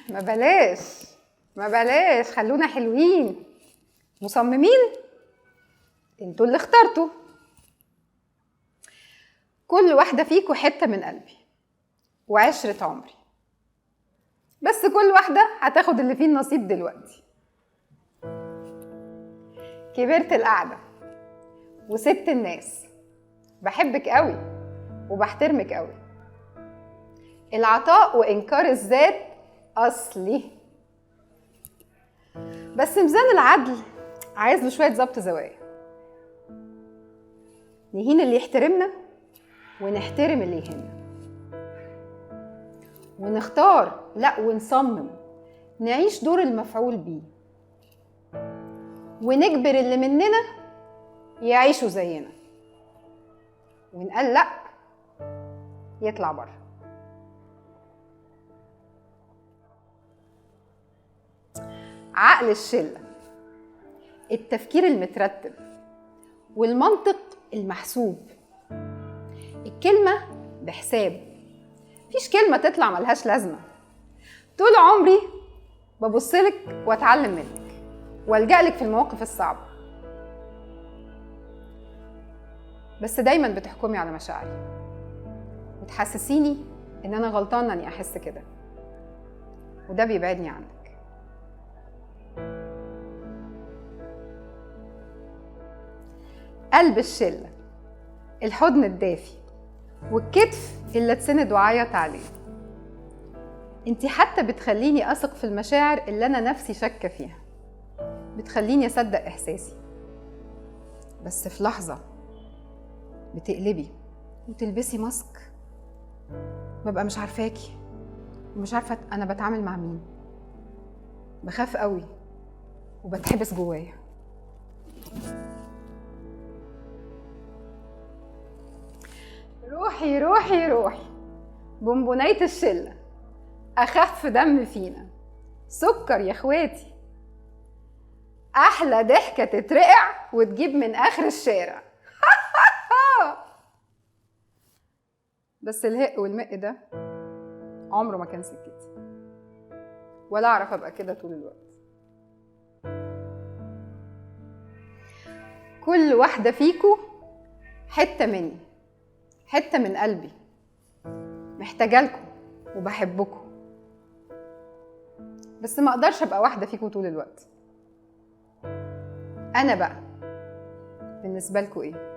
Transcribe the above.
ما بلاش ما بلاش، خلونا حلوين. مصممين؟ انتوا اللي اخترتوا. كل واحدة فيكوا حتة من قلبي وعشرة عمري، بس كل واحدة هتاخد اللي فيه النصيب دلوقتي. كبرت القعدة وسبت الناس، بحبك قوي وبحترمك قوي. العطاء وإنكار الذات أصلي، بس ميزان العدل عايز له شوية ظبط زوايا. نهين اللي يحترمنا ونحترم اللي يهمنا، ونختار لا ونصمم نعيش دور المفعول بيه، ونجبر اللي مننا يعيشوا زينا، ونقال لا يطلع بره. عقل الشلة، التفكير المترتب والمنطق المحسوب، الكلمة بحساب، مفيش كلمة تطلع ملهاش لازمة. طول عمري ببصلك واتعلم منك والجألك في المواقف الصعبة، بس دايما بتحكمي على مشاعري وتحسسيني ان انا غلطانة اني احس كده، وده بيبعدني عنك. قلب الشلة، الحضن الدافي والكتف اللي اتسند وعيط عليه. انتي حتى بتخليني اثق في المشاعر اللي انا نفسي شاكة فيها، بتخليني اصدق احساسي، بس في لحظة بتقلبي وتلبسي ماسك، ببقى مش عارفاكي ومش عارفة انا بتعامل مع مين، بخاف قوي وبتحبس جوايا. روحي روحي روحي، بونبوناية الشلة، أخف دم فينا، سكر يا اخواتي، أحلى ضحكة تترقع وتجيب من آخر الشارع. بس الهق والمق ده عمره ما كان سكتي، ولا أعرف أبقى كده طول الوقت. كل واحدة فيكو حتة مني، حتة من قلبي، محتاجالكم وبحبكم، بس ما اقدرش ابقى واحدة فيكم طول الوقت. انا بقى بالنسبة لكم ايه؟